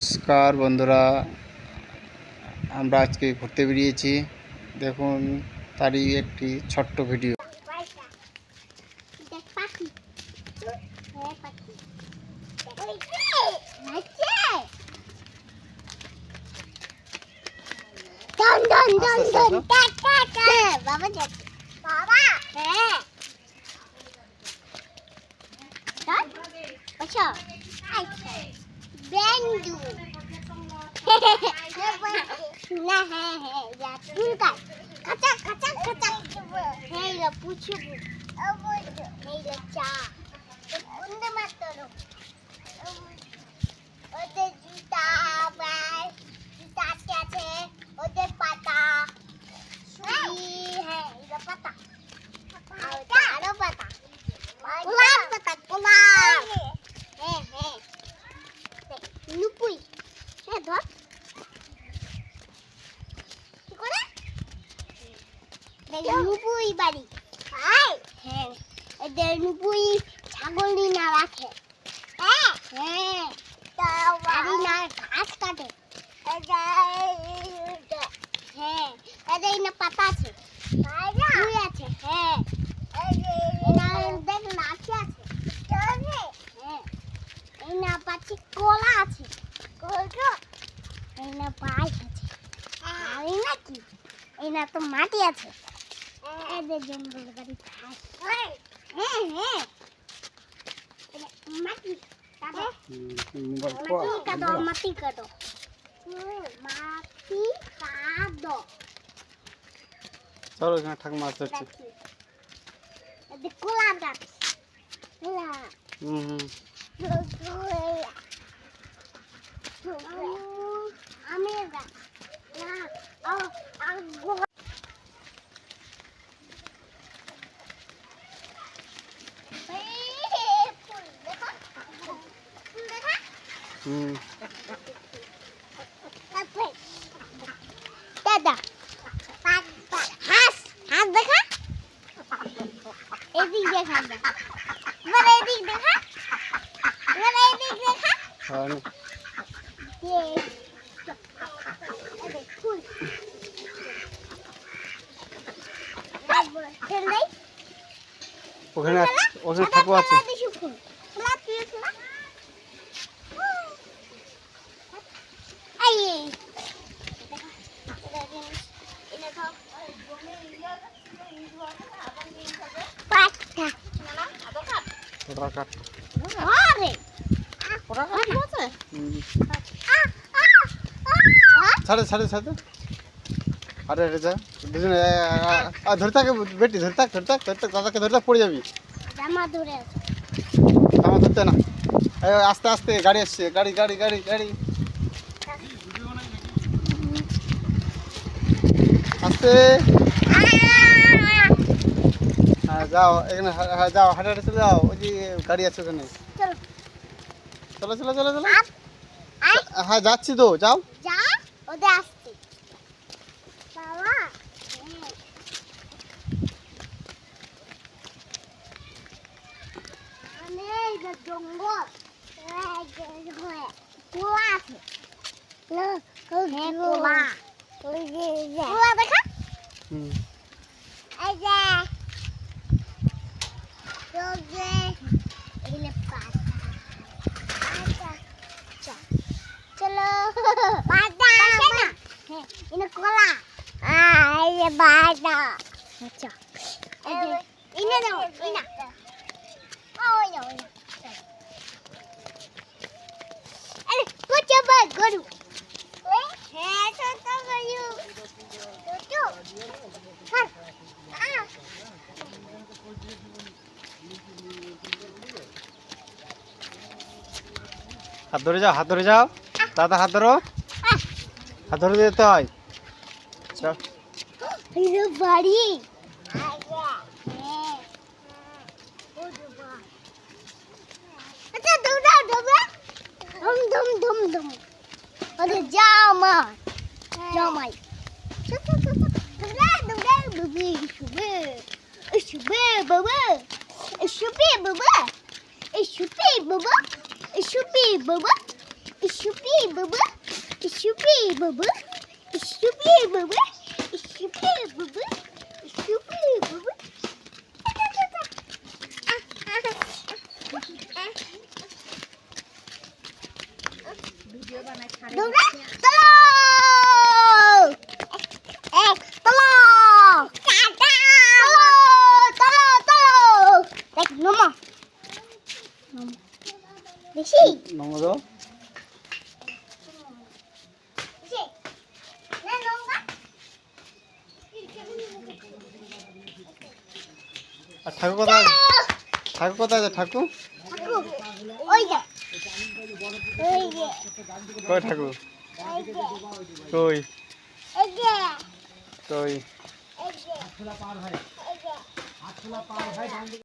নমস্কার বন্ধুরা, আমরা আজকে ঘুরতে বেরিয়েছি। দেখুন তারই একটি ছোট্ট video. Bendu. Nah, ya tungkai. Kacak. Hey, la puchu. Hey, la cha. Unda matalo. Ode juta bas. Juta kya che? Ode pata. Suri hai, la pata. Ada pata. Kulap pata, kulap. Hey. Nupui. Hey, ধর। কি করে? নুপুই বাড়ি। High. হ্যাঁ। এদের নুপুই ছাগল না রাখে। হ্যাঁ। বাড়ি না ঘাস কাটে। হ্যাঁ। এদের না পাতা আছে। ফুল আছে। হ্যাঁ। দেখ লাঠি আছে। হ্যাঁ। এই না পাচ্ছি কলা আছে। এই না পাইপ আছে। আর এই না কি? এই না তো মাটি আছে। এদের জঙ্গল বাড়ি ঘাস। হ্যাঁ। মাটি কাটো। মাটি কাটো। চলো এখানে ঠাক মাছ ধরছি। এদের কলা গাছ। আমের গাছ। দাদা হাঁস দেখা এদিক দেখা এদিক দেখা ওখানে ঠাকুর আছে। ছাড়ে আরে যা দুজনে ধরে থাকে বেটি, ধরে থাক দাদাকে ধরে থাক, পড়ে যাবি। জামা ধরতে না, আস্তে গাড়ি আসছে, গাড়ি আস্তে। হ্যাঁ যাও, এখানে যাও, হাঁটে চলে যাও, ওই যে গাড়ি আছে ওখানে। চলো হ্যাঁ যাচ্ছি তো, যাও। ওদের আসছে বাবা। জঙ্গল কুয়া আছে। কুয়া দেখা। এই যে চলো বাদা না। হ্যাঁ ইনা কলা। এই যে বাদা। আচ্ছা ইনা দাও ইনা। ওই না আরে কোচা বা গরু। হ্যাঁ তো গরু তো হ্যাঁ। হাত ধরে যাও দাদা, হাত ধরে যেতে হয়। বাড়ি আচ্ছা দৌড়াও ধুম আরে যাও মাই দৌড়া শুবে বাবা শুবে Shupi bubba. Shupi bubba. Shupi bubba. Shupi bubba. Shupi bubba. Dora, tolo! Tolo! Tolo! Deখ নমো বেশি নমো বেশি না নমো আর ঠাকুর কোথায় আছে? ঠাকুর কোথায় আছে ঠাকুর? ওই যে ওই যে কই ঠাকুর? ওই যে কই এই যে কই? এই যে